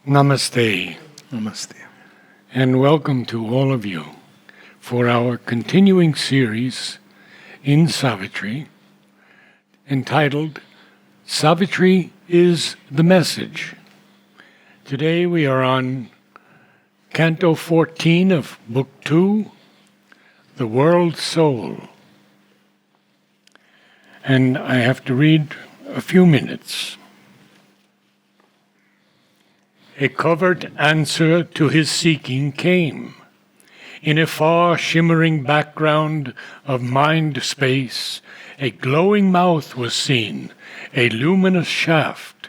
Namaste, Namaste. and welcome to all of you for our continuing series in Savitri entitled Savitri is the Message. Today we are on Canto 14 of Book 2, The World Soul. And I have to read a few minutes. A covert answer to his seeking came. In a far shimmering background of mind space, a glowing mouth was seen, a luminous shaft,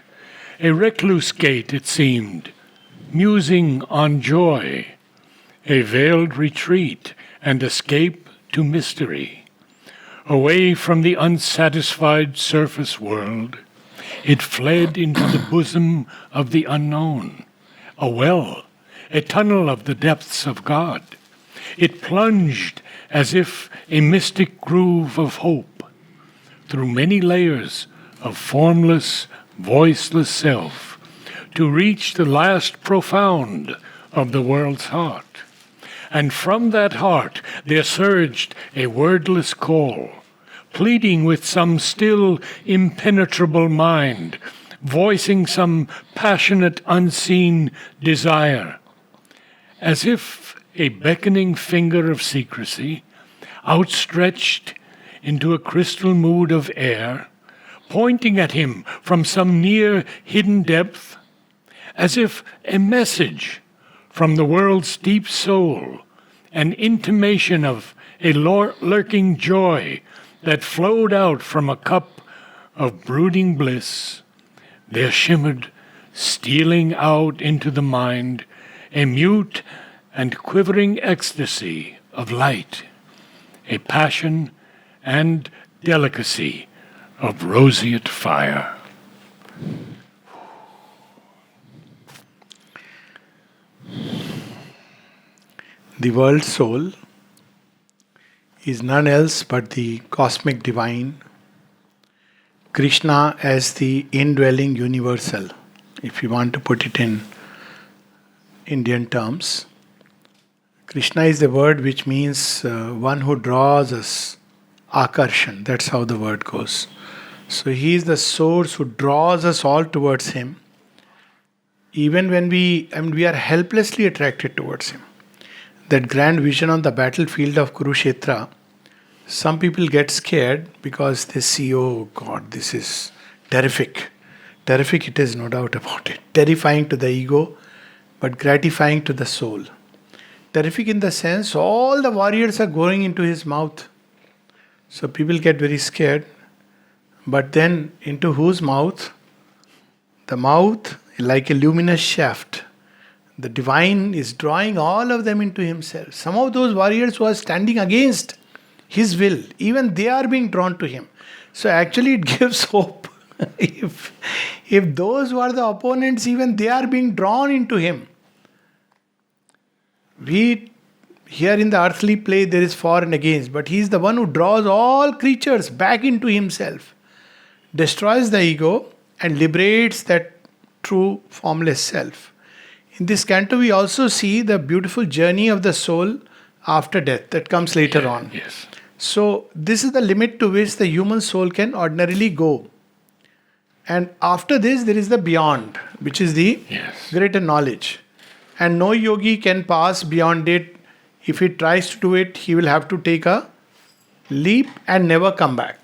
a recluse gate it seemed, musing on joy, a veiled retreat and escape to mystery. Away from the unsatisfied surface world, it fled into the bosom of the unknown, a well, a tunnel of the depths of God. It plunged as if a mystic groove of hope through many layers of formless, voiceless self to reach the last profound of the world's heart. And from that heart there surged a wordless call, pleading with some still impenetrable mind, voicing some passionate unseen desire, as if a beckoning finger of secrecy, outstretched into a crystal mood of air, pointing at him from some near hidden depth, as if a message from the world's deep soul, an intimation of a lurking joy that flowed out from a cup of brooding bliss, there shimmered, stealing out into the mind, a mute and quivering ecstasy of light, a passion and delicacy of roseate fire. The world soul is none else but the cosmic divine, Krishna as the indwelling universal, if you want to put it in Indian terms. Krishna is the word which means one who draws us, akarshan, that's how the word goes. So he is the source who draws us all towards him, even when we are helplessly attracted towards him. That grand vision on the battlefield of Kurukshetra, some people get scared because they see, oh God, this is terrific. Terrific it is, no doubt about it. Terrifying to the ego, but gratifying to the soul. Terrific in the sense, all the warriors are going into his mouth. So people get very scared. But then, into whose mouth? The mouth, like a luminous shaft. The divine is drawing all of them into himself. Some of those warriors who are standing against his will, even they are being drawn to him. So actually it gives hope. if those who are the opponents, even they are being drawn into him. Here in the earthly play there is for and against, but he is the one who draws all creatures back into himself, destroys the ego and liberates that true formless self. In this canto, we also see the beautiful journey of the soul after death that comes later on. Yes. So, this is the limit to which the human soul can ordinarily go. And after this, there is the beyond, which is the greater knowledge. And no yogi can pass beyond it. If he tries to do it, he will have to take a leap and never come back.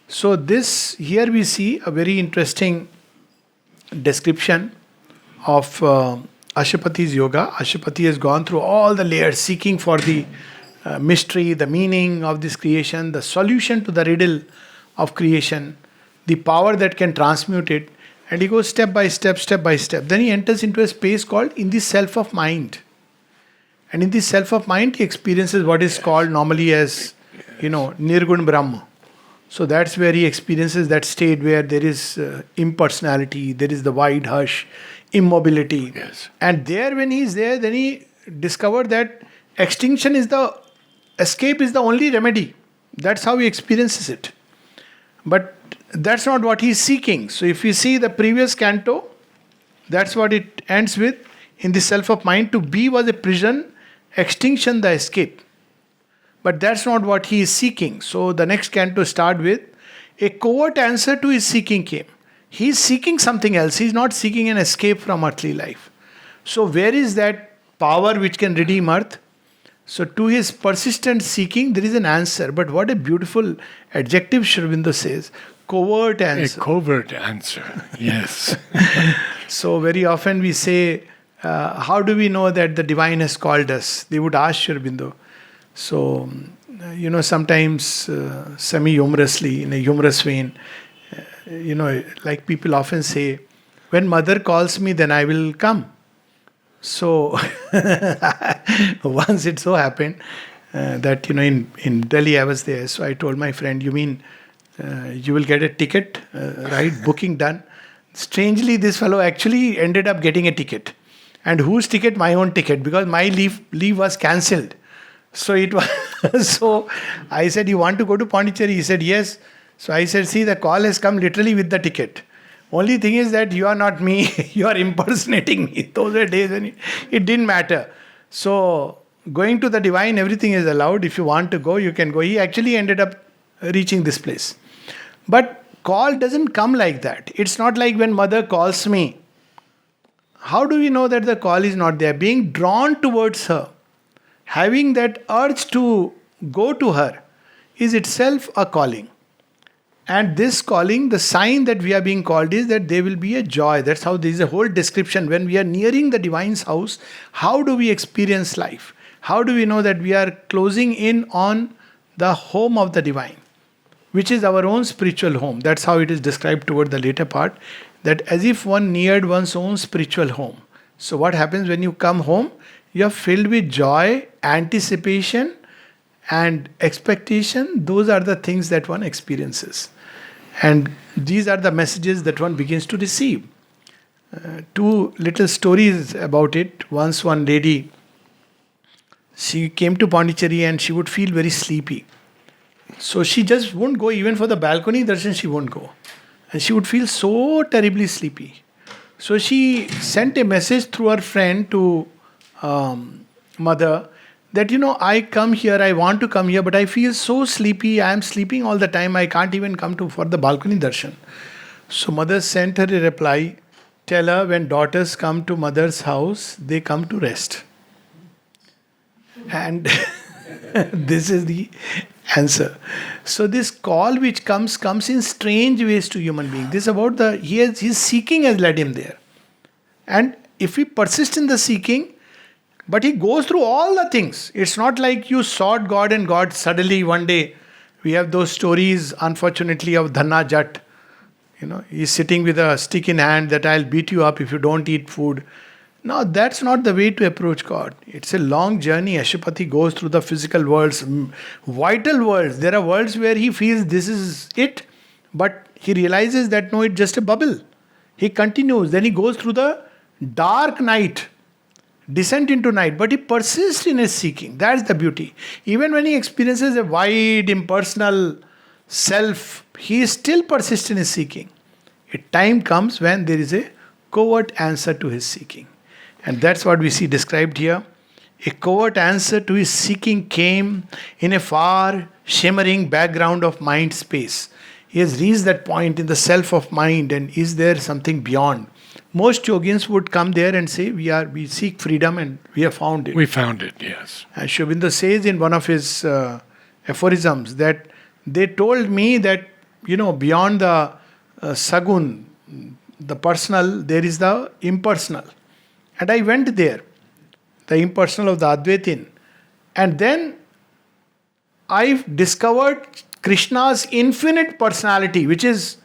So, here we see a very interesting description of Ashapati's yoga. Ashapati has gone through all the layers seeking for the mystery, the meaning of this creation, the solution to the riddle of creation, the power that can transmute it. And he goes step by step, step by step. Then he enters into a space called in the self of mind. And in the self of mind, he experiences what is called normally as, Nirgun Brahma. So that's where he experiences that state where there is impersonality, there is the wide hush, immobility. Yes. And there, when he is there, then he discovered that escape is the only remedy. That's how he experiences it. But that's not what he is seeking. So if you see the previous canto, That's what it ends with. In the self of mind, to be was a prison, extinction the escape. But that's not what he is seeking. So the next canto start with a covert answer to his seeking came. He is seeking something else. He is not seeking an escape from earthly life. So where is that power which can redeem earth? So to his persistent seeking, there is an answer. But what a beautiful adjective Sri Aurobindo says. Covert answer. A covert answer, yes. So very often we say, how do we know that the divine has called us? They would ask Sri Aurobindo. So, sometimes semi-humorously, in a humorous vein, like people often say, when mother calls me, then I will come. So, once it so happened that, in Delhi I was there. So I told my friend, you mean you will get a ticket, right? Booking done. Strangely, this fellow actually ended up getting a ticket. And whose ticket? My own ticket, because my leave was cancelled. So it was. So I said, you want to go to Pondicherry? He said, yes. So I said, see, the call has come literally with the ticket. Only thing is that you are not me, you are impersonating me. Those were days when it didn't matter. So going to the divine, everything is allowed. If you want to go, you can go. He actually ended up reaching this place. But call doesn't come like that. It's not like when mother calls me. How do we know that the call is not there? Being drawn towards her, having that urge to go to her, is itself a calling. And this calling, the sign that we are being called is that there will be a joy. That's how there is a whole description. When we are nearing the divine's house, how do we experience life? How do we know that we are closing in on the home of the divine, which is our own spiritual home? That's how it is described toward the later part, that as if one neared one's own spiritual home. So what happens when you come home? You are filled with joy, anticipation, and expectation. Those are the things that one experiences. And these are the messages that one begins to receive. Two little stories about it. Once one lady, she came to Pondicherry and she would feel very sleepy. So she just won't go, even for the balcony darshan she won't go. And she would feel so terribly sleepy. So she sent a message through her friend to mother that, I come here, I want to come here, but I feel so sleepy, I am sleeping all the time, I can't even come for the balcony darshan. So mother sent her a reply, tell her when daughters come to mother's house, they come to rest. And this is the answer. So this call which comes in strange ways to human being. This is about his seeking has led him there. And if we persist in the seeking, but he goes through all the things. It's not like you sought God and God suddenly one day. We have those stories, unfortunately, of Dhanna Jat. He's sitting with a stick in hand that I'll beat you up if you don't eat food. No, that's not the way to approach God. It's a long journey. Ashupati goes through the physical worlds, vital worlds. There are worlds where he feels this is it, but he realizes that no, it's just a bubble. He continues. Then he goes through the dark night, descent into night, but he persists in his seeking. That's the beauty. Even when he experiences a wide, impersonal self, he still persists in his seeking. A time comes when there is a covert answer to his seeking. And that's what we see described here. A covert answer to his seeking came in a far, shimmering background of mind space. He has reached that point in the self of mind, and is there something beyond? Most yogins would come there and say, we seek freedom and we have found it. We found it, yes. And Sri Aurobindo says in one of his aphorisms that they told me that, beyond the sagun, the personal, there is the impersonal. And I went there, the impersonal of the Advaitin. And then I discovered Krishna's infinite personality, which is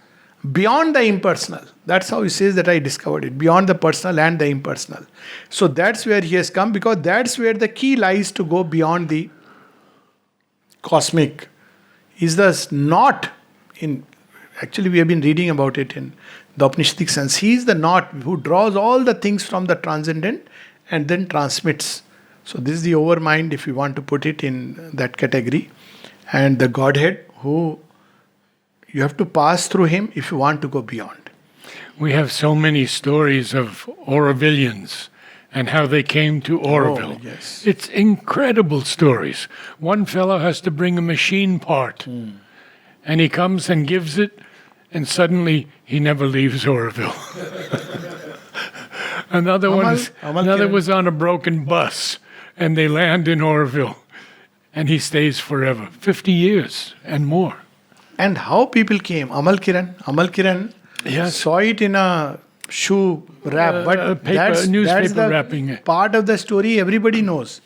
beyond the impersonal. That's how he says that I discovered it, beyond the personal and the impersonal. So that's where he has come, because that's where the key lies to go beyond the cosmic. Is the not in, actually we have been reading about it in the Upanishadic sense. He is the not who draws all the things from the transcendent and then transmits. So this is the overmind, if you want to put it in that category. And the Godhead, who you have to pass through him if you want to go beyond. We have so many stories of Aurovilians and how they came to Auroville. Yes. It's incredible stories. One fellow has to bring a machine part, and he comes and gives it, and suddenly he never leaves Auroville. Another was on a broken bus, and they land in Auroville, and he stays forever, 50 years and more. And how people came. Amal Kiran Yes. saw it in a shoe wrap, but newspaper that's the wrapping. part of the story everybody knows.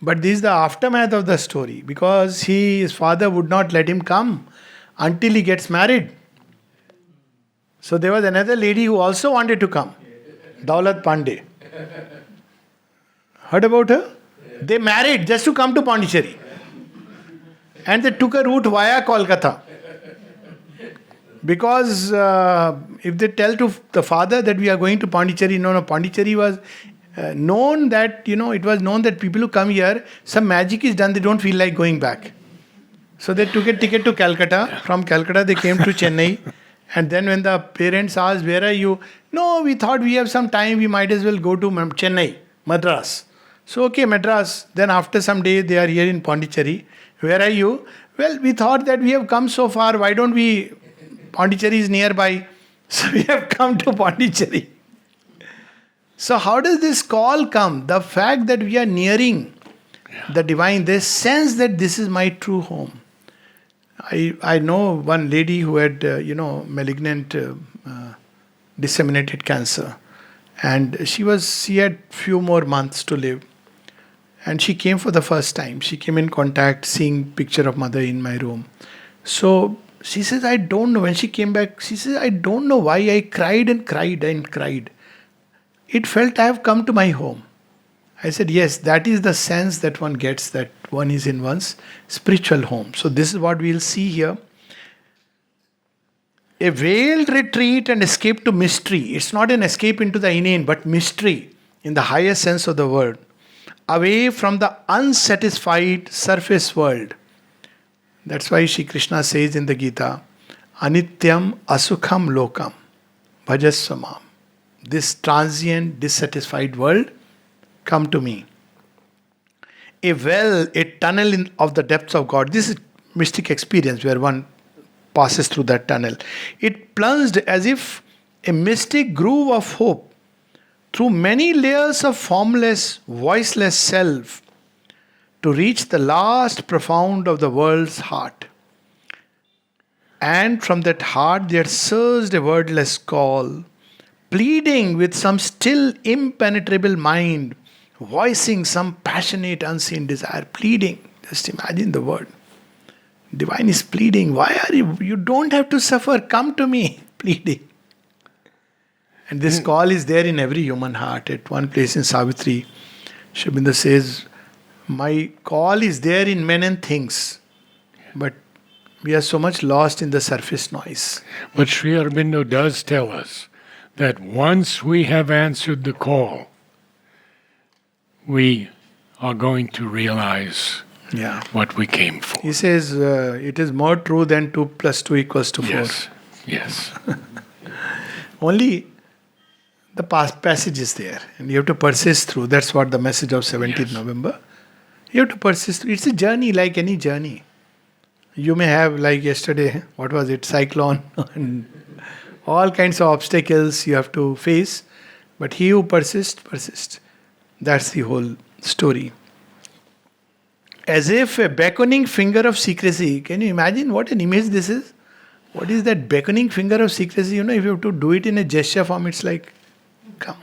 But this is the aftermath of the story, because his father would not let him come until he gets married. So there was another lady who also wanted to come, Alok Pandey. Heard about her? They married just to come to Pondicherry. And they took a route via Kolkata. Because if they tell to the father that we are going to Pondicherry, no, Pondicherry was known that, it was known that people who come here, some magic is done, they don't feel like going back. So they took a ticket to Calcutta. From Calcutta, they came to Chennai. And then when the parents asked, where are you? No, we thought we have some time, we might as well go to Chennai, Madras. So, okay, Madras. Then after some day, they are here in Pondicherry. Where are you? Well, we thought that we have come so far, why don't we... Pondicherry is nearby, so we have come to Pondicherry. So how does this call come? The fact that we are nearing the divine, this sense that this is my true home. I know one lady who had, malignant disseminated cancer, and she had few more months to live. And she came for the first time. She came in contact, seeing picture of mother in my room. So she says, I don't know. When she came back, she says, I don't know why I cried and cried and cried. It felt I have come to my home. I said, yes, that is the sense that one gets, that one is in one's spiritual home. So this is what we'll see here. A veiled retreat and escape to mystery. It's not an escape into the inane, but mystery in the highest sense of the word. Away from the unsatisfied surface world. That's why Shri Krishna says in the Gita, Anityam asukham lokam bhajasvamam. This transient, dissatisfied world, come to me. A well, a tunnel of the depths of God. This is mystic experience where one passes through that tunnel. It plunged as if a mystic groove of hope through many layers of formless, voiceless self, to reach the last profound of the world's heart. And from that heart there surged a wordless call, pleading with some still impenetrable mind, voicing some passionate unseen desire, pleading. Just imagine the word. Divine is pleading. Why are you? You don't have to suffer. Come to me. Pleading. And this call is there in every human heart. At one place in Savitri, Sri Aurobindo says, my call is there in men and things, but we are so much lost in the surface noise. But Sri Aurobindo does tell us that once we have answered the call, we are going to realize what we came for. He says, it is more true than 2 plus 2 equals to 4. Yes. Only the passage is there, and you have to persist through. That's what the message of 17th November. You have to persist. It's a journey like any journey. You may have, like yesterday, what was it, cyclone, and all kinds of obstacles you have to face. But he who persists. That's the whole story. As if a beckoning finger of secrecy. Can you imagine what an image this is? What is that beckoning finger of secrecy? If you have to do it in a gesture form, it's like, come.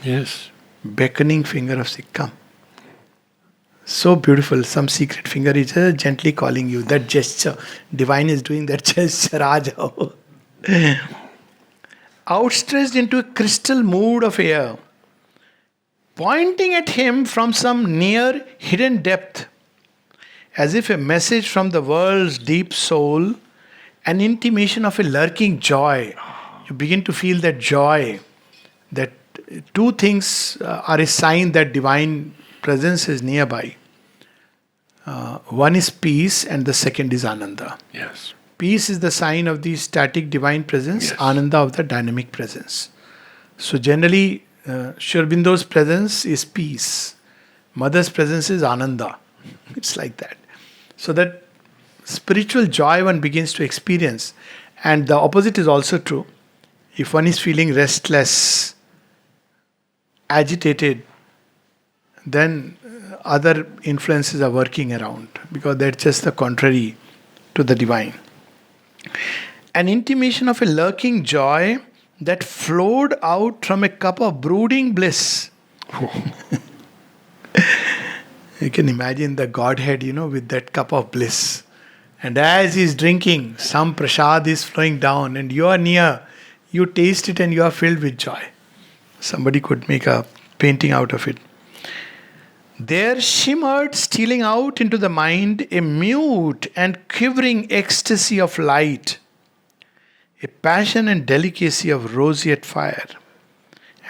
Yes. Beckoning finger of secrecy, come. So beautiful. Some secret finger is just gently calling you. That gesture. Divine is doing that gesture. Ajao. Outstretched into a crystal mood of air, pointing at him from some near hidden depth, as if a message from the world's deep soul, an intimation of a lurking joy. You begin to feel that joy. That two things are a sign that divine presence is nearby. One is peace and the second is ananda. Yes. Peace is the sign of the static divine presence, Yes. Ananda of the dynamic presence. So generally, Sri Aurobindo's presence is peace. Mother's presence is Ananda. It's like that. So that spiritual joy one begins to experience. And the opposite is also true. If one is feeling restless, agitated, then other influences are working around, because that's just the contrary to the divine. An intimation of a lurking joy that flowed out from a cup of brooding bliss. You can imagine the Godhead, with that cup of bliss. And as he's drinking, some prasad is flowing down, and you are near. You taste it and you are filled with joy. Somebody could make a painting out of it. There shimmered, stealing out into the mind, a mute and quivering ecstasy of light, a passion and delicacy of roseate fire.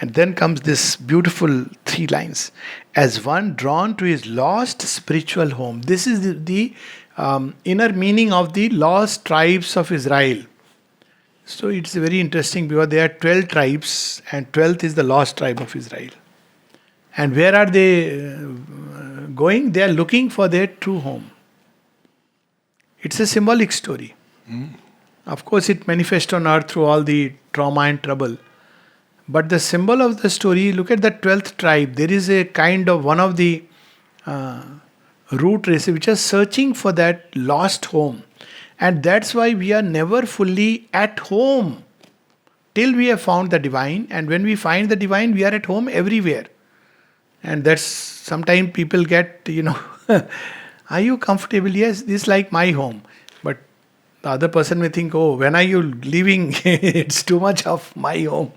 And then comes this beautiful 3 lines. As one drawn to his lost spiritual home. This is the inner meaning of the lost tribes of Israel. So it's very interesting, because there are 12 tribes and 12th is the lost tribe of Israel. And where are they going? They are looking for their true home. It's a symbolic story. Of course, it manifests on earth through all the trauma and trouble. But the symbol of the story, look at the 12th tribe. There is a kind of one of the root races which are searching for that lost home. And that's why we are never fully at home till we have found the divine. And when we find the divine, we are at home everywhere. And that's sometimes people get, are you comfortable? Yes, this is like my home. But the other person may think, oh, when are you leaving? It's too much of my home.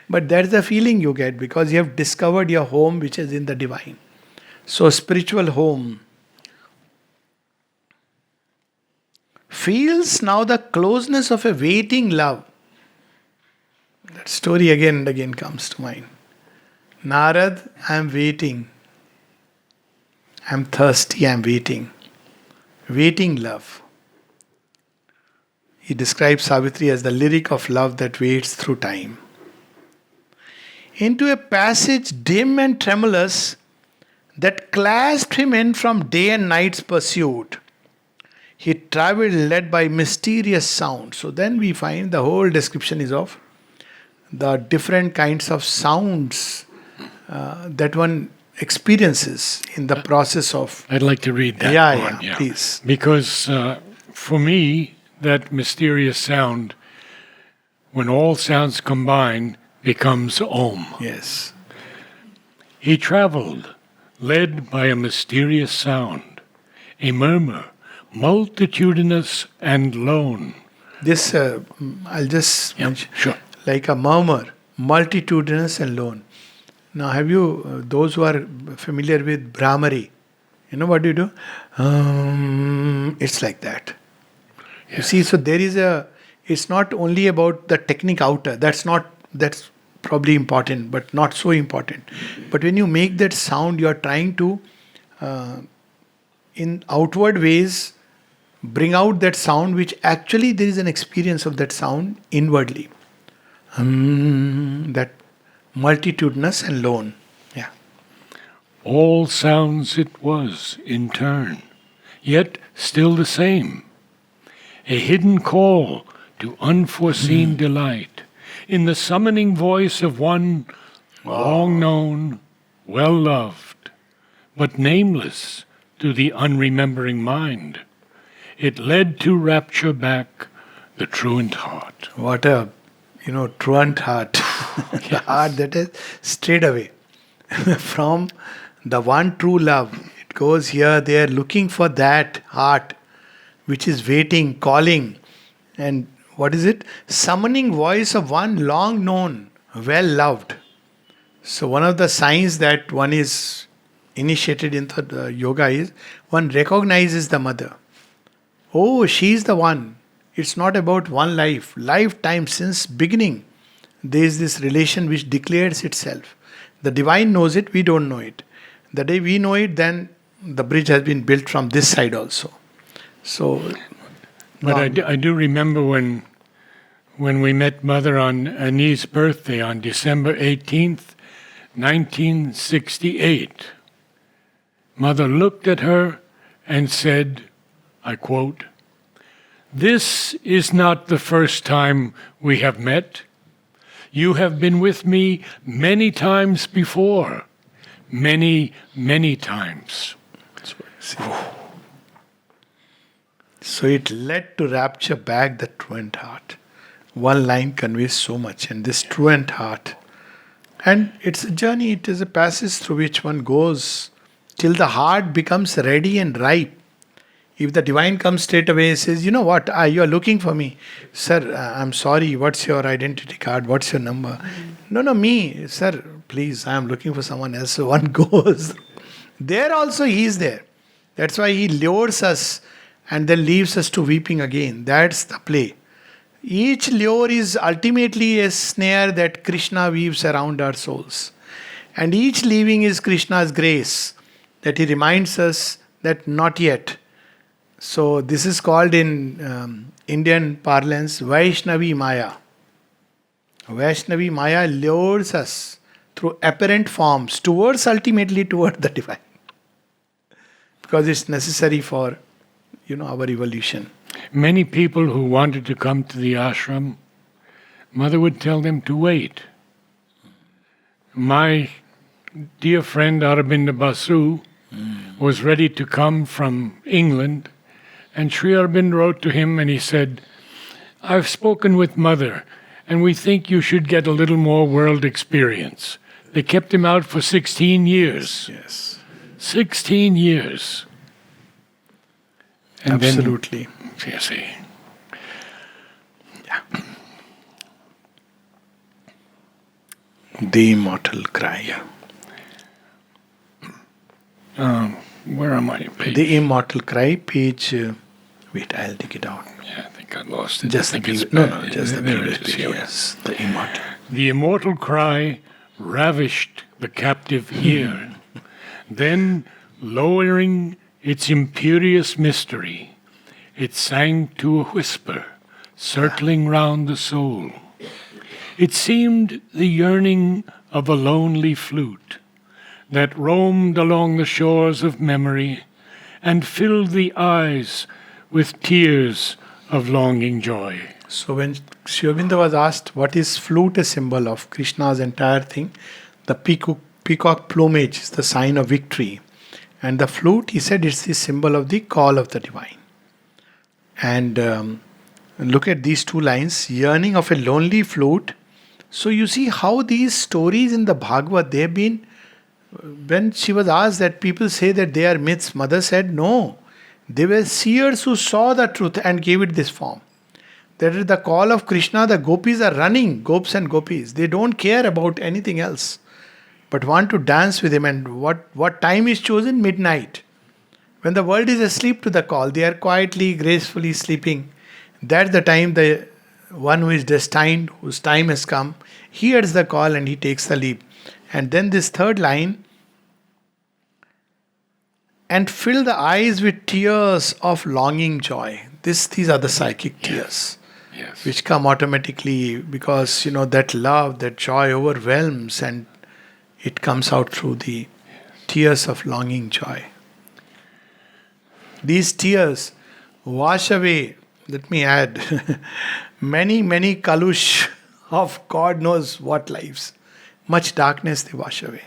But that's the feeling you get, because you have discovered your home which is in the divine. So spiritual home feels now the closeness of a waiting love. That story again and again comes to mind. Narad, I am waiting. I am thirsty, I am waiting. Waiting love. He describes Savitri as the lyric of love that waits through time. Into a passage dim and tremulous that clasped him in from day and night's pursuit. He travelled led by mysterious sound. So then we find the whole description is of the different kinds of sounds that one experiences in the process of... I'd like to read that one. Yeah, please. Because for me, that mysterious sound, when all sounds combine, becomes Om. Yes. He traveled, led by a mysterious sound, a murmur, multitudinous and lone. This, I'll just mention, Sure. like a murmur, multitudinous and lone. Now, have you, those who are familiar with Brahmari, you know what you do? It's like that. Yes. You see, so there is it's not only about the technique outer, that's probably important, but not so important. But when you make that sound, you are trying to, in outward ways, bring out that sound which actually there is an experience of that sound inwardly. That multitudinous and lone. Yeah. All sounds it was in turn, yet still the same. A hidden call to unforeseen delight in the summoning voice of one long known, well loved, but nameless to the unremembering mind. It led to rapture back the truant heart. What a, truant heart. The heart that is strayed away from the one true love. It goes here, there, looking for that heart which is waiting, calling. And what is it? Summoning voice of one long known, well loved. So one of the signs that one is initiated into the yoga is one recognizes the mother. Oh, she is the one. It's not about one life. Lifetime since beginning. There is this relation which declares itself. The divine knows it, we don't know it. The day we know it, then the bridge has been built from this side also. So But No, I do remember when we met Mother on Annie's birthday on December 18th, 1968. Mother looked at her and said, I quote, "This is not the first time we have met. You have been with me many times before. Many, many times." see. So it led to rapture back the truant heart. One line conveys so much, and this truant heart. And it's a journey, it is a passage through which one goes till the heart becomes ready and ripe. If the divine comes straight away and says, you know what, you are looking for me. Sir, I'm sorry, what's your identity card? What's your number? No, me. Sir, please, I am looking for someone else. So one goes. There also he is there. That's why he lures us and then leaves us to weeping again. That's the play. Each lure is ultimately a snare that Krishna weaves around our souls. And each leaving is Krishna's grace, that he reminds us that not yet. So this is called in Indian parlance Vaishnavi Maya. Vaishnavi Maya lures us through apparent forms ultimately toward the divine. Because it's necessary for, our evolution. Many people who wanted to come to the ashram, Mother would tell them to wait. My dear friend Aurobindo Basu was ready to come from England, and Sri Aurobindo wrote to him and he said, "I've spoken with Mother, and we think you should get a little more world experience." They kept him out for 16 years. Yes. 16 years. And Absolutely. Then, you see. Yeah. The immortal cry. Where am I? Page? The immortal cry, page. Wait, I'll dig it out. Yeah, I think I lost it. Just I the think previous. it's No, back. just the There previous it is, page. here. Yes, the immortal. The immortal cry ravished the captive ear. Then, lowering its imperious mystery, it sang to a whisper, circling round the soul. It seemed the yearning of a lonely flute that roamed along the shores of memory and filled the eyes with tears of longing joy. So when Sri Aurobindo was asked what is flute a symbol of Krishna's entire thing, the peacock plumage is the sign of victory. And the flute, he said, it's the symbol of the call of the divine. And look at these two lines, yearning of a lonely flute. So you see how these stories in the Bhagavad, they have been, when she was asked that people say that they are myths, Mother said no. They were seers who saw the truth and gave it this form. That is the call of Krishna, the gopis are running, gops and gopis. They don't care about anything else, but want to dance with him. And what time is chosen? Midnight. When the world is asleep to the call, they are quietly, gracefully sleeping. That's the time the one who is destined, whose time has come, hears the call and he takes the leap. And then this third line, and fill the eyes with tears of longing joy. These are the psychic tears. Yes. Which come automatically because that love, that joy overwhelms and it comes out through the tears of longing joy. These tears wash away, let me add, many kalush of God knows what lives. Much darkness they wash away.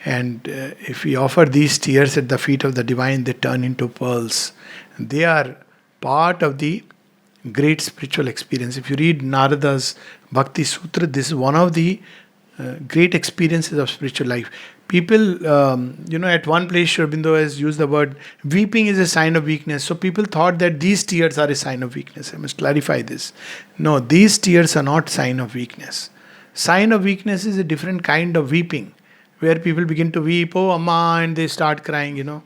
And if we offer these tears at the feet of the divine, they turn into pearls. They are part of the great spiritual experience. If you read Narada's Bhakti Sutra, this is one of the great experiences of spiritual life. People, at one place, Sri Aurobindo has used the word, weeping is a sign of weakness. So people thought that these tears are a sign of weakness. I must clarify this. No, these tears are not sign of weakness. Sign of weakness is a different kind of weeping, where people begin to weep, oh Amma, and they start crying,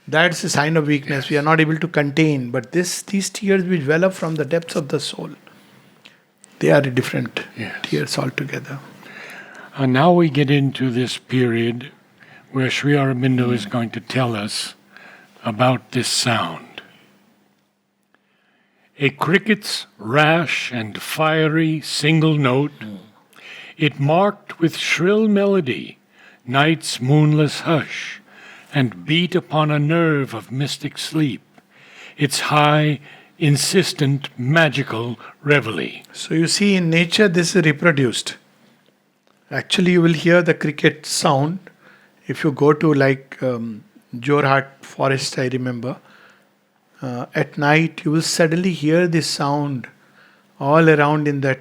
That's a sign of weakness. Yes. We are not able to contain. But these tears which well up from the depths of the soul, they are different tears altogether. And now we get into this period where Sri Aurobindo is going to tell us about this sound. A cricket's rash and fiery single note, it marked with shrill melody night's moonless hush, and beat upon a nerve of mystic sleep, its high, insistent, magical reveille. So you see, in nature, this is reproduced. Actually, you will hear the cricket sound if you go to Jorhat forest, I remember. At night, you will suddenly hear this sound all around in that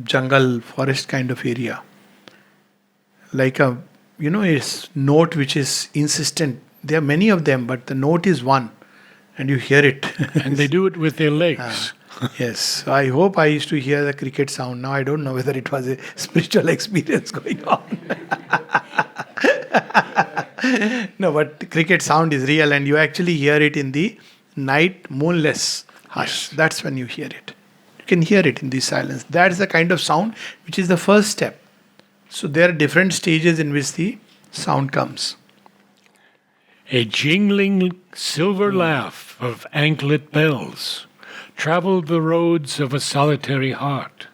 jungle forest kind of area. Like a note which is insistent. There are many of them, but the note is one, and you hear it. And they do it with their legs. Yes. So I hope I used to hear the cricket sound. Now I don't know whether it was a spiritual experience going on. No, but cricket sound is real, and you actually hear it in the night moonless hush. Yes. That's when you hear it. You can hear it in the silence. That's the kind of sound which is the first step. So there are different stages in which the sound comes. A jingling silver laugh of anklet bells traveled the roads of a solitary heart.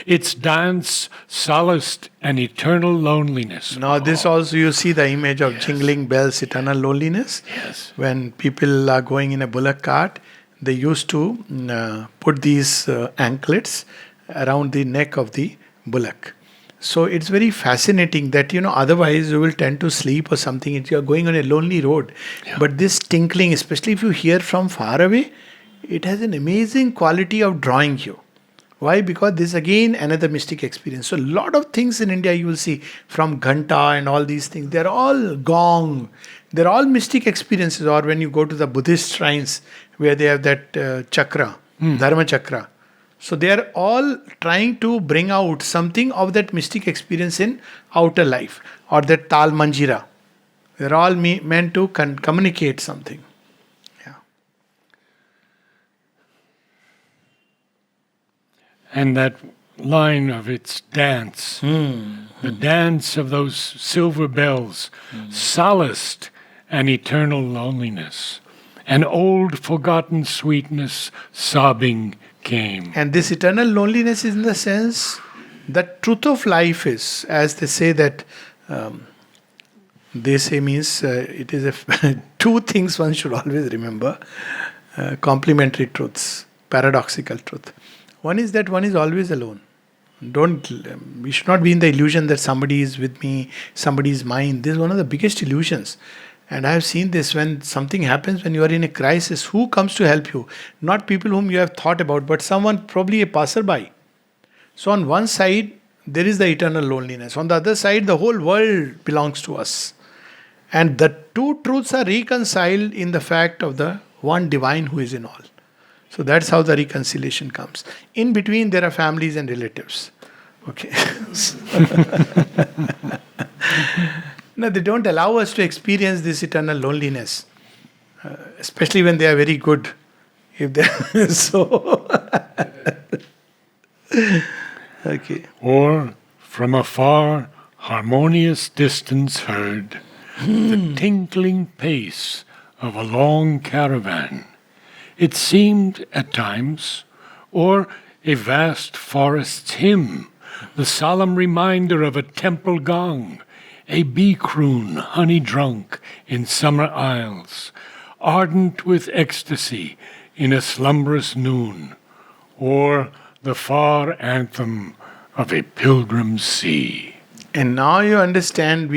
Its dance solaced an eternal loneliness. Now this also you see the image of jingling bells, eternal loneliness. Yes. When people are going in a bullock cart, they used to put these anklets around the neck of the bullock. So it's very fascinating that, otherwise you will tend to sleep or something. You're going on a lonely road. Yeah. But this tinkling, especially if you hear from far away, it has an amazing quality of drawing you. Why? Because this is again another mystic experience. So a lot of things in India you will see from Ghanta and all these things. They're all gong. They're all mystic experiences. Or when you go to the Buddhist shrines where they have that chakra, Dharma chakra. So they are all trying to bring out something of that mystic experience in outer life, or that Tal Manjira. They're all meant to communicate something. Yeah. And that line of its dance, the dance of those silver bells, solaced an eternal loneliness. An old forgotten sweetness sobbing came. And this eternal loneliness is in the sense that truth of life is, as they say that, they say means it is two things one should always remember, complementary truths, paradoxical truth. One is that one is always alone. We should not be in the illusion that somebody is with me, somebody is mine. This is one of the biggest illusions. And I have seen this when something happens, when you are in a crisis, who comes to help you? Not people whom you have thought about, but someone, probably a passerby. So on one side, there is the eternal loneliness. On the other side, the whole world belongs to us. And the two truths are reconciled in the fact of the one divine who is in all. So that's how the reconciliation comes. In between, there are families and relatives. Okay. No, they don't allow us to experience this eternal loneliness, especially when they are very good. If they so, okay. Or from a far, harmonious distance heard the tinkling pace of a long caravan. It seemed at times, or a vast forest's hymn, the solemn reminder of a temple gong, a bee croon honey drunk in summer isles, ardent with ecstasy in a slumberous noon, or the far anthem of a pilgrim's sea. And now we understand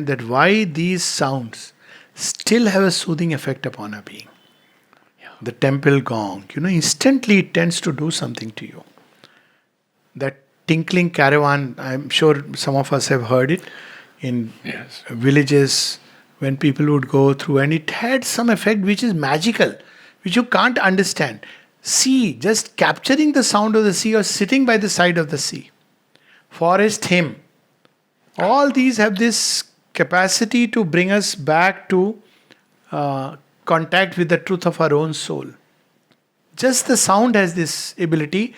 that why these sounds still have a soothing effect upon our being. Yeah. The temple gong, instantly it tends to do something to you. That tinkling caravan, I'm sure some of us have heard it in villages when people would go through, and it had some effect which is magical, which you can't understand. Sea, just capturing the sound of the sea or sitting by the side of the sea. Forest hymn. All these have this capacity to bring us back to contact with the truth of our own soul. Just the sound has this ability.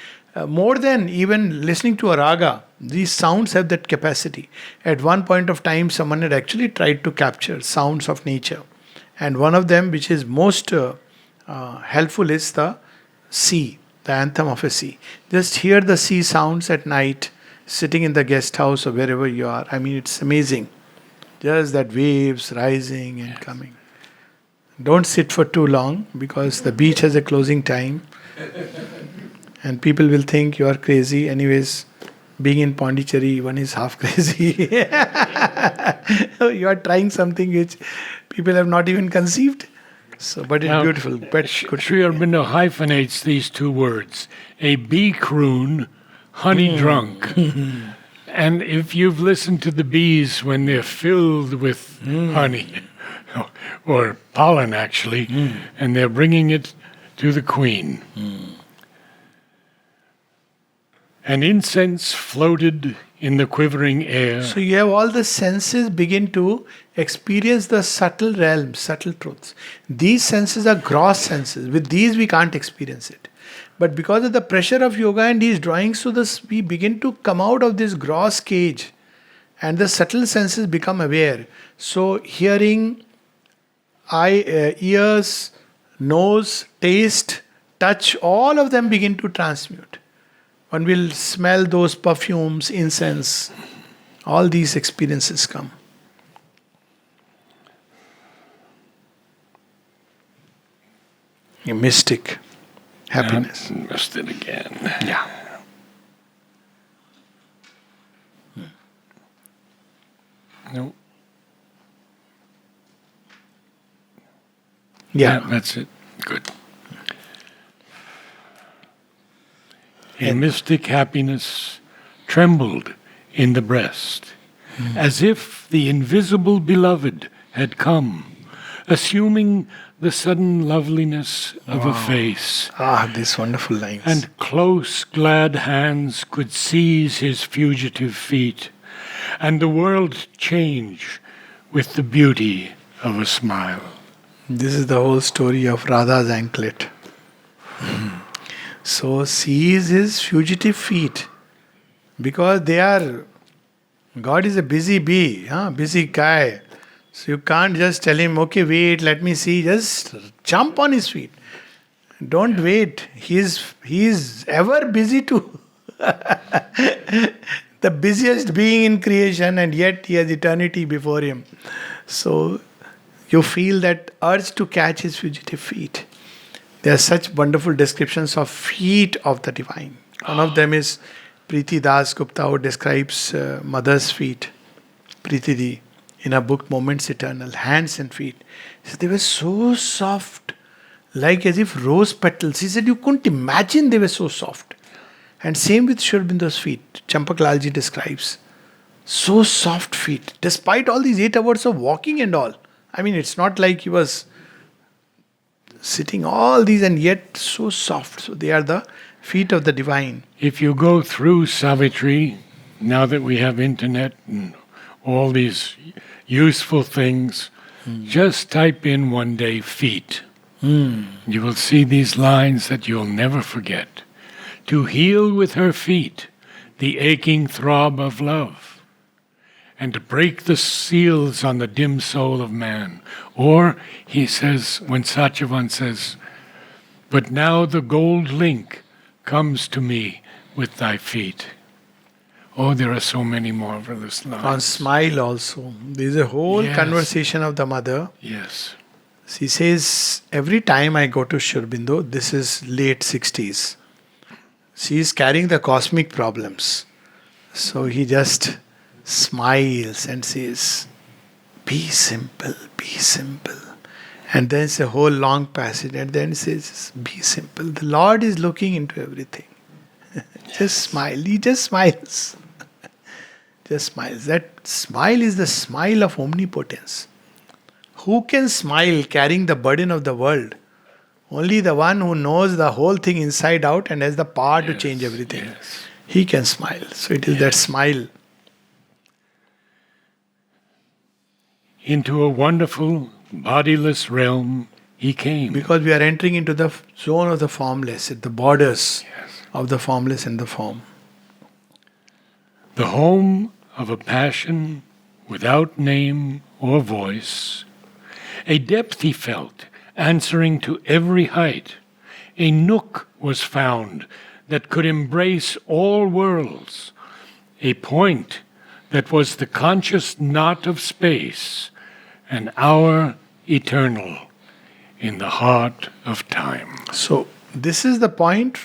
More than even listening to a raga, these sounds have that capacity. At one point of time, someone had actually tried to capture sounds of nature. And one of them, which is most helpful, is the sea, the anthem of a sea. Just hear the sea sounds at night, sitting in the guest house or wherever you are. I mean, it's amazing. Just that waves rising and coming. Don't sit for too long because the beach has a closing time and people will think you are crazy. Anyways, being in Pondicherry, one is half crazy. You are trying something which people have not even conceived. So, but it's Now, beautiful. But Sri Aurobindo hyphenates these two words, a bee croon, honey drunk. And if you've listened to the bees when they're filled with honey, or pollen actually, and they're bringing it to the queen. And incense floated in the quivering air. So you have all the senses begin to experience the subtle realms, subtle truths. These senses are gross senses. With these we can't experience it. But because of the pressure of yoga and these drawings to this, we begin to come out of this gross cage and the subtle senses become aware. So hearing, ears, nose, taste, touch, all of them begin to transmute. One will smell those perfumes, incense, all these experiences come. A mystic happiness. Missed it again. Yeah. No. Yeah. That's it. Good. A mystic happiness trembled in the breast, as if the invisible beloved had come, assuming the sudden loveliness of a face, Ah, these wonderful lines. and close, glad hands could seize his fugitive feet, and the world change with the beauty of a smile. This is the whole story of Radha's anklet. So seize his fugitive feet because they are. God is a busy bee, busy guy. So you can't just tell him, okay, wait, let me see. Just jump on his feet. Don't wait. He is ever busy too. The busiest being in creation, and yet he has eternity before him. So you feel that urge to catch his fugitive feet. There are such wonderful descriptions of feet of the divine. One of them is Preeti Das Gupta, who describes mother's feet, Preeti Di, in her book Moments Eternal, hands and feet. She said they were so soft, like as if rose petals. He said you couldn't imagine they were so soft. And same with Sri Aurobindo's feet. Champaklalji describes so soft feet, despite all these 8 hours of walking and all. I mean, it's not like he was sitting all these and yet so soft. So they are the feet of the divine. If you go through Savitri, now that we have internet and all these useful things, just type in one day feet. You will see these lines that you'll never forget. To heal with her feet the aching throb of love, and to break the seals on the dim soul of man. Or, he says, when Satyavan says, but now the gold link comes to me with thy feet. Oh, there are so many marvelous lines. On smile also. There is a whole Yes. conversation of the mother. Yes. She says, every time I go to Sri Aurobindo, this is late 60s. She is carrying the cosmic problems. So he just smiles and says, be simple, be simple. And then it's a whole long passage, and then it says, be simple. The Lord is looking into everything. Just smile. He just smiles. Just smiles. That smile is the smile of omnipotence. Who can smile carrying the burden of the world? Only the one who knows the whole thing inside out and has the power to change everything. Yes. He can smile. So it is that smile. Into a wonderful, bodiless realm he came. Because we are entering into the zone of the formless, at the borders of the formless and the form. The home of a passion without name or voice, a depth he felt, answering to every height, a nook was found that could embrace all worlds, a point that was the conscious knot of space, an hour eternal in the heart of time. So, this is the point,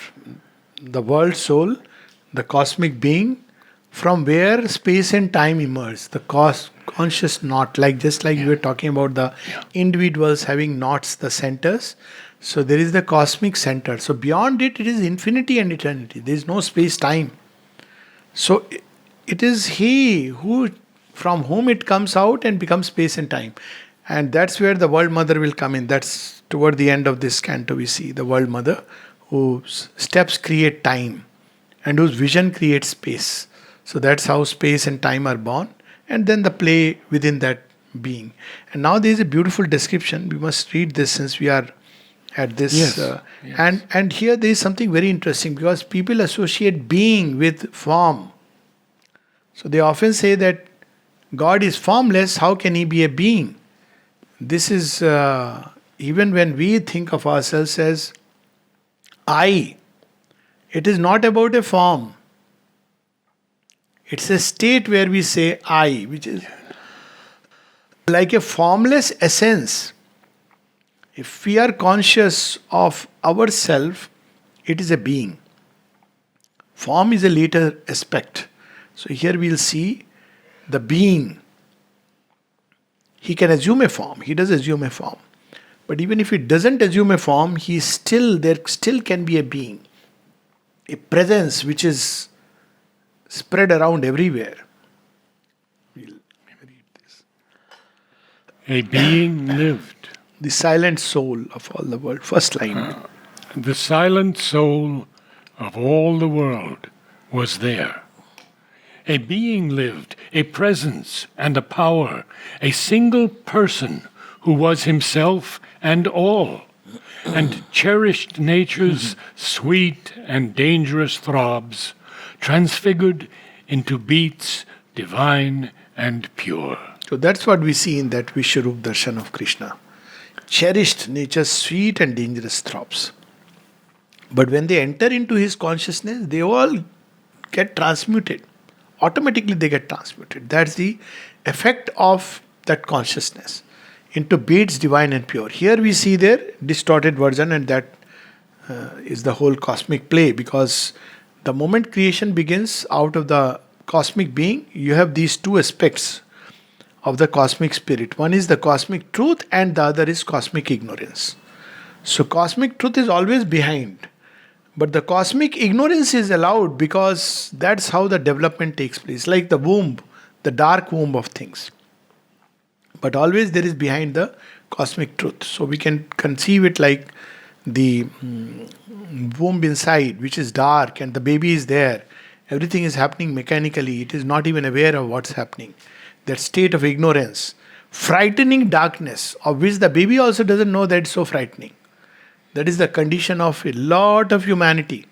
the world soul, the cosmic being, from where space and time emerge, the conscious knot, just like we were talking about the individuals having knots, the centers. So, there is the cosmic center. So, beyond it, it is infinity and eternity. There is no space time. So, it is He who, from whom it comes out and becomes space and time. And that's where the World Mother will come in. That's toward the end of this canto we see the World Mother, whose steps create time and whose vision creates space. So that's how space and time are born, and then the play within that being. And now there is a beautiful description. We must read this since we are at this. Yes. And here there is something very interesting, because people associate being with form. So they often say that God is formless, how can He be a being? This is, even when we think of ourselves as I, it is not about a form. It's a state where we say I, which is like a formless essence. If we are conscious of ourself, it is a being. Form is a later aspect. So here we'll see the being. He can assume a form. He does assume a form. But even if he doesn't assume a form, there still can be a being. A presence which is spread around everywhere. We'll read this. A being lived. The silent soul of all the world. First line. The silent soul of all the world was there. A being lived, a presence and a power, a single person who was himself and all, and cherished nature's sweet and dangerous throbs, transfigured into beats divine and pure. So that's what we see in that Vishwarup Darshan of Krishna. Cherished nature's sweet and dangerous throbs. But when they enter into his consciousness, they all get transmuted. Automatically they get transmuted. That's the effect of that consciousness into beats divine and pure. Here we see their distorted version, and that is the whole cosmic play, because the moment creation begins out of the cosmic being, you have these two aspects of the cosmic spirit. One is the cosmic truth and the other is cosmic ignorance. So cosmic truth is always behind. But the cosmic ignorance is allowed because that's how the development takes place. Like the womb, the dark womb of things. But always there is behind the cosmic truth. So we can conceive it like the womb inside, which is dark, and the baby is there. Everything is happening mechanically. It is not even aware of what's happening. That state of ignorance. Frightening darkness, of which the baby also doesn't know that it's so frightening. That is the condition of a lot of humanity,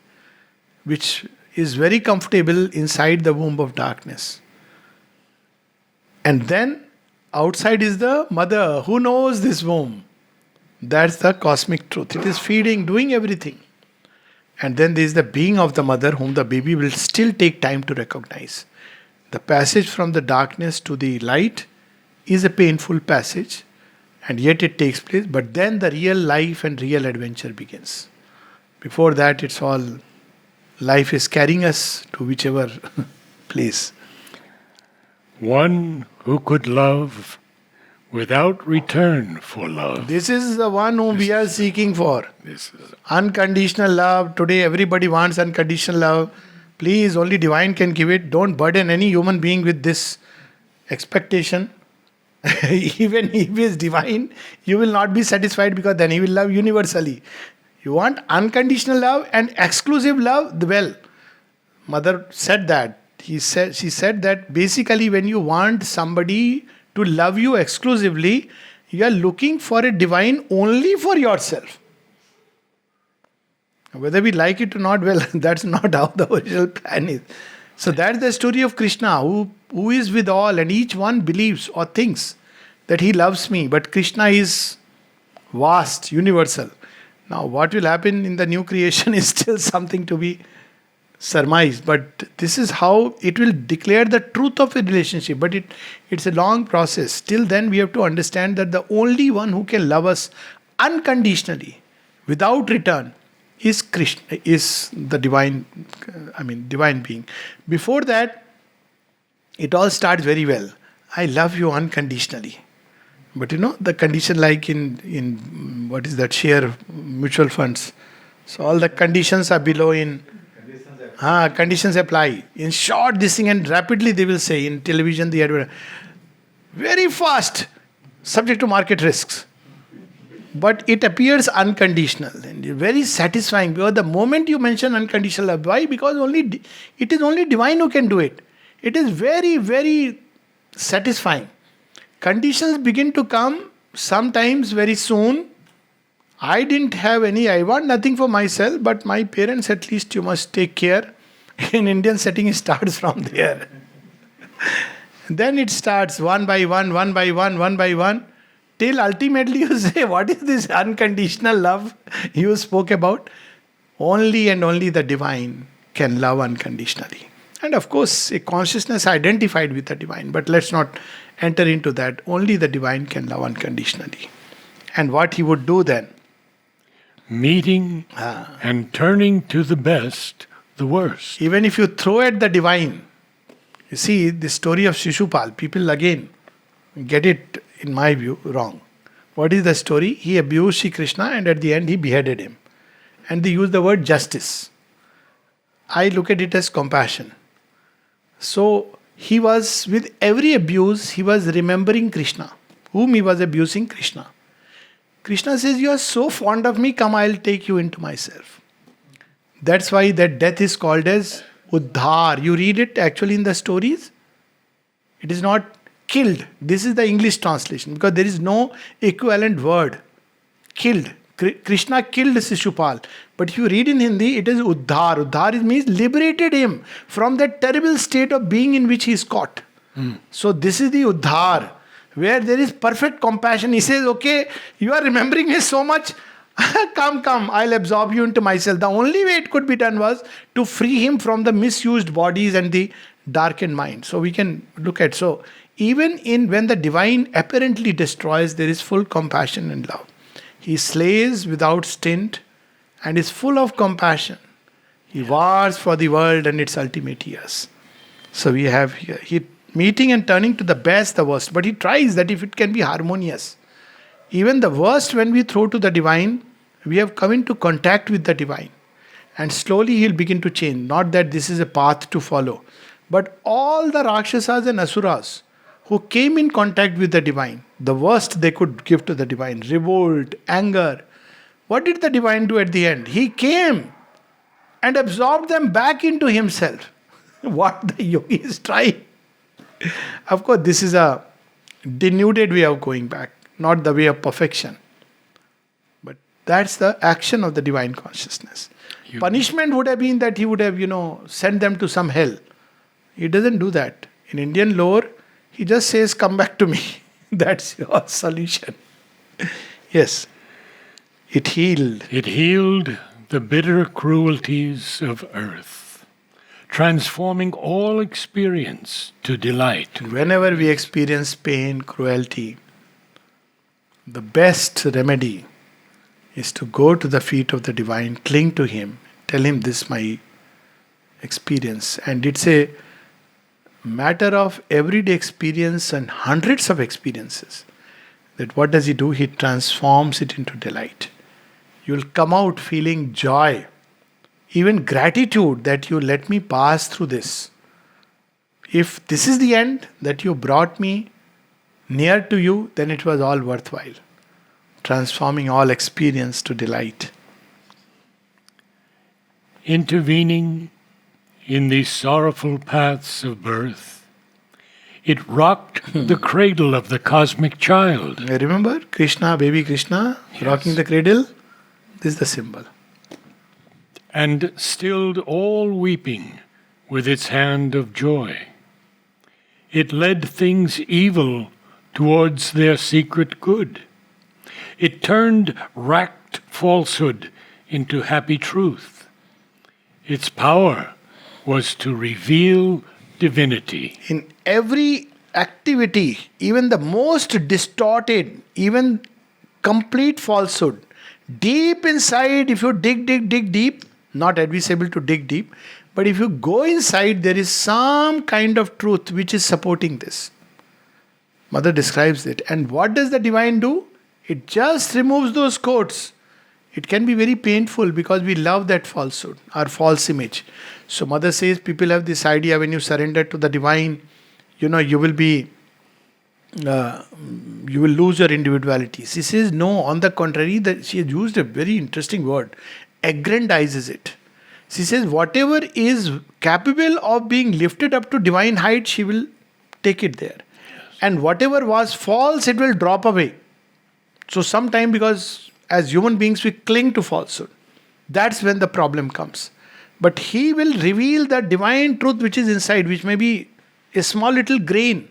which is very comfortable inside the womb of darkness. And then outside is the mother who knows this womb. That's the cosmic truth. It is feeding, doing everything. And then there is the being of the mother whom the baby will still take time to recognize. The passage from the darkness to the light is a painful passage. And yet it takes place, but then the real life and real adventure begins. Before that, it's all life is carrying us to whichever place. One who could love without return for love. This is the one whom we are seeking for. This is Unconditional love. Today everybody wants unconditional love. Please, only divine can give it. Don't burden any human being with this expectation. Even if he is divine, you will not be satisfied, because then he will love universally. You want unconditional love and exclusive love? Well, Mother said that. She said that basically when you want somebody to love you exclusively, you are looking for a divine only for yourself. Whether we like it or not, well, that's not how the original plan is. So that's the story of Krishna, who is with all, and each one believes or thinks that he loves me. But Krishna is vast, universal. Now, what will happen in the new creation is still something to be surmised, but this is how it will declare the truth of a relationship. But it's a long process. Till then, we have to understand that the only one who can love us unconditionally, without return, is Krishna, is the divine, divine being. Before that, it all starts very well. I love you unconditionally. But the condition, like in what is that, share mutual funds. So all the conditions are below in conditions apply. In short, this thing, and rapidly they will say in television, the advert, very fast, subject to market risks. But it appears unconditional and very satisfying, because the moment you mention unconditional love, why? Because it is only divine who can do it. It is very, very satisfying. Conditions begin to come sometimes very soon. I didn't have any, I want nothing for myself, but my parents, at least you must take care. In Indian setting, it starts from there. Then it starts one by one, till ultimately you say, what is this unconditional love you spoke about? Only and only the divine can love unconditionally. And of course, a consciousness identified with the divine. But let's not enter into that. Only the divine can love unconditionally. And what he would do then? Meeting and turning to the best, the worst. Even if you throw at the divine, you see, the story of Shishupal, people again get it, in my view, wrong. What is the story? He abused Shri Krishna and at the end he beheaded him. And they use the word justice. I look at it as compassion. So, he was, with every abuse, he was remembering Krishna. Whom he was abusing? Krishna. Krishna says, you are so fond of me, come, I'll take you into myself. That's why that death is called as Uddhar. You read it actually in the stories. It is not killed. This is the English translation, because there is no equivalent word. Killed. Krishna killed Shishupal. But if you read in Hindi, it is Uddhar. Uddhar means liberated him from that terrible state of being in which he is caught. So this is the Uddhar, where there is perfect compassion. He says, okay, you are remembering me so much. Come, I'll absorb you into myself. The only way it could be done was to free him from the misused bodies and the darkened mind. So we can look at, so even when the divine apparently destroys, there is full compassion and love. He slays without stint and is full of compassion. He wars for the world and its ultimate years. So we have here, he meeting and turning to the best, the worst. But he tries that if it can be harmonious. Even the worst, when we throw to the divine, we have come into contact with the divine. And slowly he'll begin to change. Not that this is a path to follow. But all the Rakshasas and Asuras who came in contact with the divine, the worst they could give to the divine, revolt, anger. What did the divine do at the end? He came and absorbed them back into himself. What the yogis try. Of course, this is a denuded way of going back, not the way of perfection. But that's the action of the divine consciousness. Punishment would have been that he would have, sent them to some hell. He doesn't do that. In Indian lore, he just says, come back to me. That's your solution. Yes. It healed. It healed the bitter cruelties of earth, transforming all experience to delight. Whenever we experience pain, cruelty, the best remedy is to go to the feet of the divine, cling to him, tell him this is my experience. And it's a matter of everyday experience and hundreds of experiences. That what does he do? He transforms it into delight. You'll come out feeling joy, even gratitude that you let me pass through this. If this is the end, that you brought me near to you, then it was all worthwhile. Transforming all experience to delight. Intervening in these sorrowful paths of birth, it rocked the cradle of the cosmic child. Remember Krishna, baby Krishna, yes, rocking the cradle? This is the symbol. And stilled all weeping with its hand of joy. It led things evil towards their secret good. It turned racked falsehood into happy truth. Its power was to reveal divinity. In every activity, even the most distorted, even complete falsehood, deep inside, if you dig deep, not advisable to dig deep, but if you go inside, there is some kind of truth which is supporting this. Mother describes it. And what does the divine do? It just removes those coats. It can be very painful because we love that falsehood, our false image. So Mother says people have this idea when you surrender to the divine, you will lose your individuality. She says no, on the contrary, that she has used a very interesting word, aggrandizes it. She says whatever is capable of being lifted up to divine height, she will take it there. And whatever was false, it will drop away. So sometime, because as human beings we cling to falsehood, that's when the problem comes. But he will reveal the divine truth which is inside, which may be a small little grain.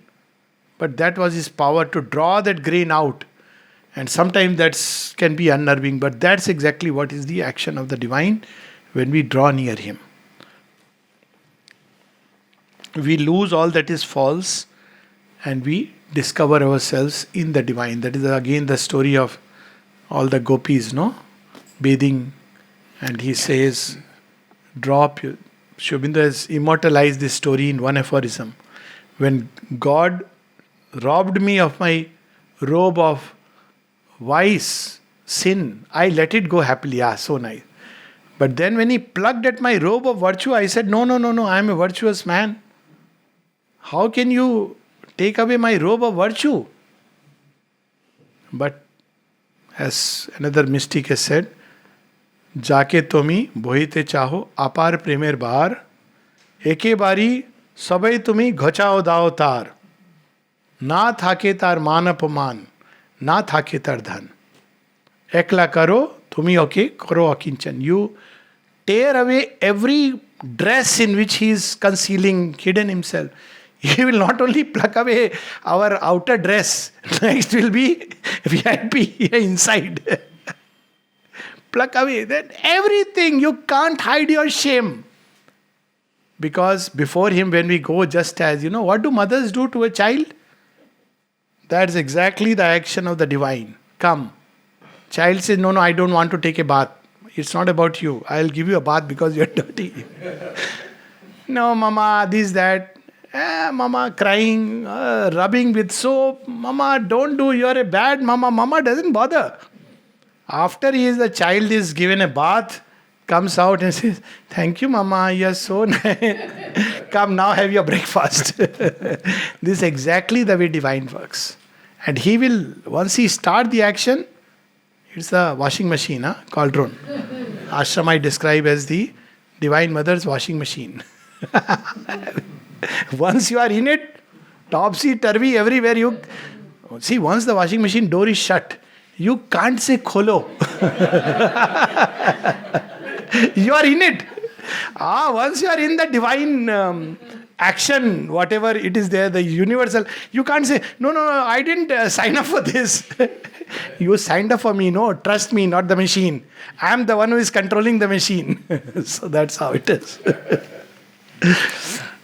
But that was his power to draw that grain out. And sometimes that can be unnerving, but that's exactly what is the action of the divine when we draw near him. We lose all that is false and we discover ourselves in the divine. That is again the story of all the gopis, bathing. And he says, drop you. Sri Aurobindo has immortalized this story in one aphorism. When God robbed me of my robe of vice, sin, I let it go happily. So nice. But then when he plucked at my robe of virtue, I said, no, I am a virtuous man. How can you take away my robe of virtue? But as another mystic has said, जाके तुमी बोहिते चाहो अपार प्रेमेर बार एके बारी सबई तुमी घचाओ दाओ तार ना थाके तार मान अपमान ना थाके तार धन एकला करो तुमी ओके करो अकिंचन. You tear away every dress in which he is concealing, hidden himself. He will not only pluck away our outer dress, next will be VIP inside. Pluck away then everything. You can't hide your shame. Because before him, when we go, just as, what do mothers do to a child? That's exactly the action of the divine. Come. Child says, no, I don't want to take a bath. It's not about you. I'll give you a bath because you're dirty. No, mama, this, that. Mama crying, rubbing with soap. Mama, don't do. You're a bad mama. Mama doesn't bother. After the child is given a bath, comes out and says, thank you, mama, you're so nice. Come now, have your breakfast. This is exactly the way divine works. And he will, once he start the action, it's a washing machine, cauldron. Ashram I describe as the Divine Mother's washing machine. Once you are in it, topsy-turvy everywhere you... See, once the washing machine door is shut, you can't say kholo. You are in it. Once you are in the divine action, whatever it is there, the universal, you can't say, no, I didn't sign up for this. You signed up for me, no, trust me, not the machine. I am the one who is controlling the machine. So that's how it is.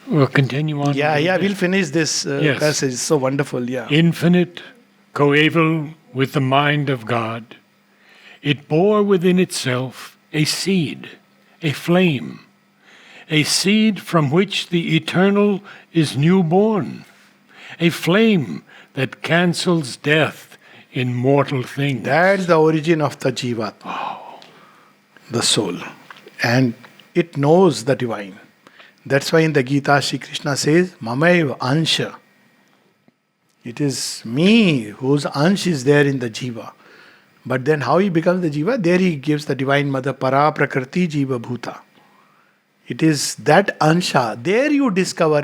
We'll continue on. Yeah, we'll finish this passage. It's so wonderful, Infinite, coeval with the mind of God, it bore within itself a seed, a flame, a seed from which the eternal is newborn, a flame that cancels death in mortal things. That's the origin of the Jivatma, the soul. And it knows the divine. That's why in the Gita, Shri Krishna says, Mamaiva Ansha. It is me whose Ansh is there in the Jiva. But then how he becomes the Jiva? There he gives the Divine Mother, Para Prakriti Jiva Bhuta. It is that Ansha. There you discover,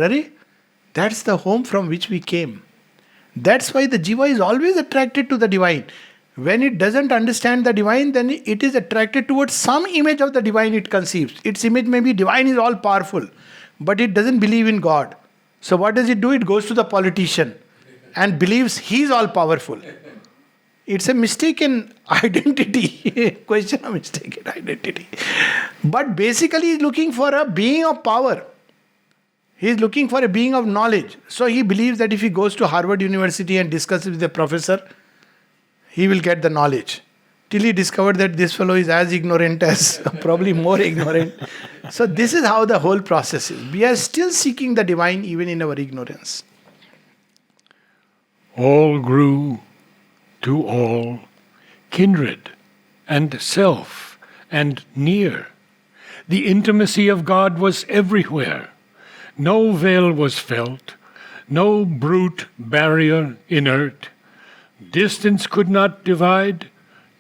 that's the home from which we came. That's why the Jiva is always attracted to the divine. When it doesn't understand the divine, then it is attracted towards some image of the divine it conceives. Its image may be divine is all powerful, but it doesn't believe in God. So what does it do? It goes to the politician and believes he is all powerful. It's a mistaken identity. Question of mistaken identity. But basically, he's looking for a being of power. He's looking for a being of knowledge. So he believes that if he goes to Harvard University and discusses with a professor, he will get the knowledge. Till he discovered that this fellow is as ignorant as, probably more ignorant. So this is how the whole process is. We are still seeking the divine even in our ignorance. All grew to all, kindred and self and near. The intimacy of God was everywhere. No veil was felt, no brute barrier inert. Distance could not divide,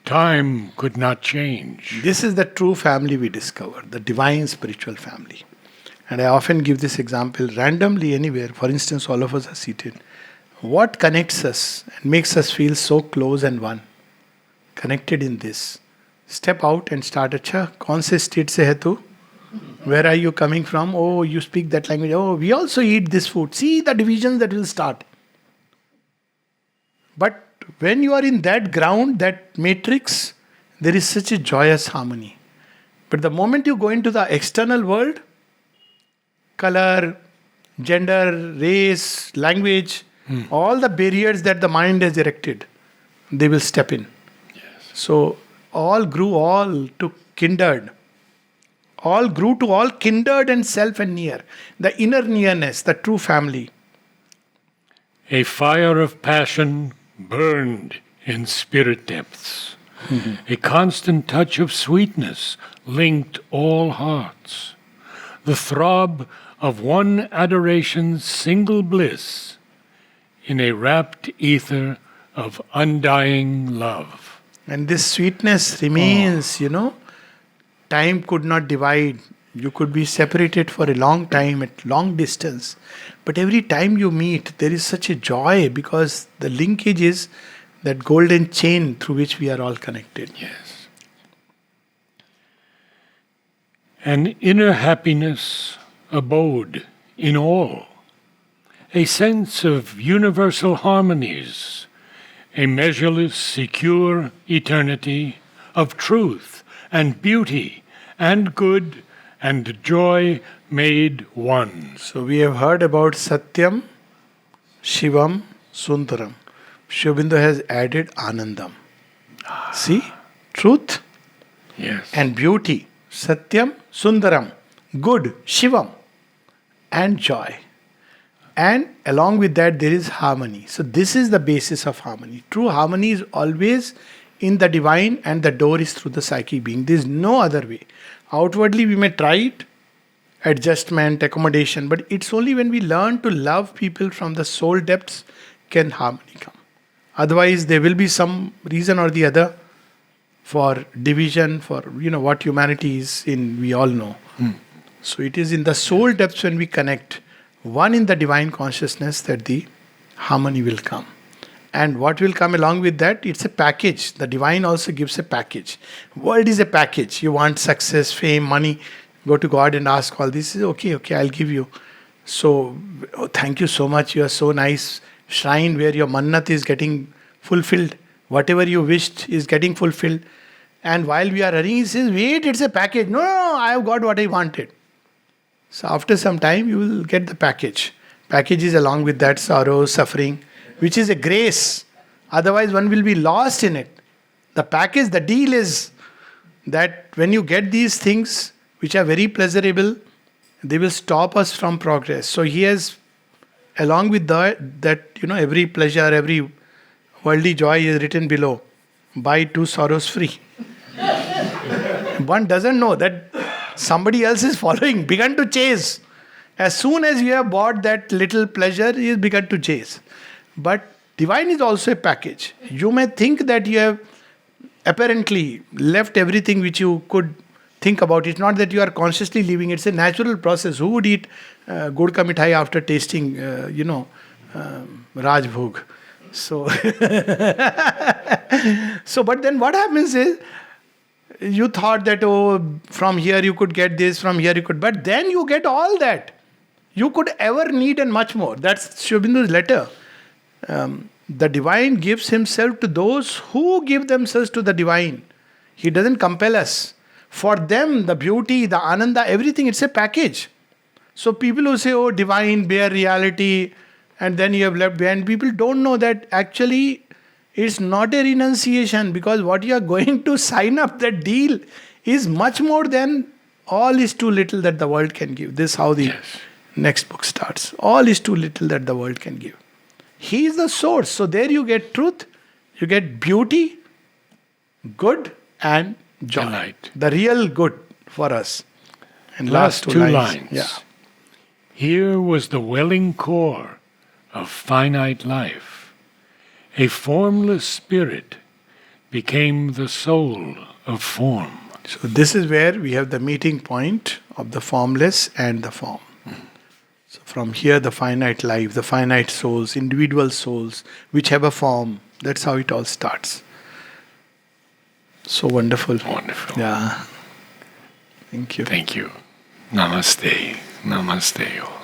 time could not change. This is the true family we discover, the divine spiritual family. And I often give this example randomly anywhere. For instance, all of us are seated. What connects us and makes us feel so close and one? Connected in this. Step out and start. Acha, kaun se state se hai tu? Where are you coming from? Oh, you speak that language. Oh, we also eat this food. See the divisions that will start. But when you are in that ground, that matrix, there is such a joyous harmony. But the moment you go into the external world, color, gender, race, language, all the barriers that the mind has erected, they will step in. Yes. So all grew all to kindred. All grew to all kindred and self and near. The inner nearness, the true family. A fire of passion burned in spirit depths. A constant touch of sweetness linked all hearts. The throb of one adoration's single bliss in a rapt ether of undying love. And this sweetness remains, Time could not divide. You could be separated for a long time at long distance. But every time you meet, there is such a joy because the linkage is that golden chain through which we are all connected. Yes. An inner happiness abode in all. A sense of universal harmonies. A measureless, secure eternity of truth and beauty and good and joy made one. So we have heard about Satyam, Shivam, Sundaram. Sri Aurobindo has added Anandam. See? Truth Yes. and beauty. Satyam, Sundaram. Good, Shivam. And joy. And along with that there is harmony. So this is the basis of harmony. True harmony is always in the divine and the door is through the psychic being. There is no other way. Outwardly we may try it, adjustment, accommodation, but it's only when we learn to love people from the soul depths can harmony come. Otherwise there will be some reason or the other for division, for what humanity is in, we all know. So it is in the soul depths when we connect one in the divine consciousness that the harmony will come. And what will come along with that? It's a package. The divine also gives a package. World is a package. You want success, fame, money. Go to God and ask all this. Okay, I'll give you. So, thank you so much. You are so nice. Shrine where your mannat is getting fulfilled. Whatever you wished is getting fulfilled. And while we are running, he says, wait, it's a package. No, I have got what I wanted. So after some time, you will get the package. Package is along with that sorrow, suffering, which is a grace. Otherwise, one will be lost in it. The package, the deal is that when you get these things, which are very pleasurable, they will stop us from progress. So he has, along with that every pleasure, every worldly joy is written below. Buy 2 sorrows free. One doesn't know that somebody else is following, begun to chase. As soon as you have bought that little pleasure, he has begun to chase. But divine is also a package. You may think that you have apparently left everything which you could think about. It's not that you are consciously leaving. It's a natural process. Who would eat gud ka mithai after tasting, Rajbhog? So, but then what happens is, you thought that, from here you could get this, from here you could, but then you get all that you could ever need and much more. That's Sri Aurobindo's letter. The divine gives himself to those who give themselves to the divine. He doesn't compel us. For them, the beauty, the ananda, everything, it's a package. So people who say, oh, divine, bare reality, and then you have left behind, people don't know that actually it's not a renunciation, because what you are going to sign up, that deal, is much more than all is too little that the world can give. This is how the next book starts. All is too little that the world can give. He is the source. So there you get truth, you get beauty, good, and joy. Delight. The real good for us. And Last two lines. Yeah. Here was the welling core of finite life. A formless spirit became the soul of form. So this is where we have the meeting point of the formless and the form. So from here, the finite life, the finite souls, individual souls, which have a form. That's how it all starts. So wonderful. Wonderful. Yeah. Thank you. Thank you. Namaste. Namaste.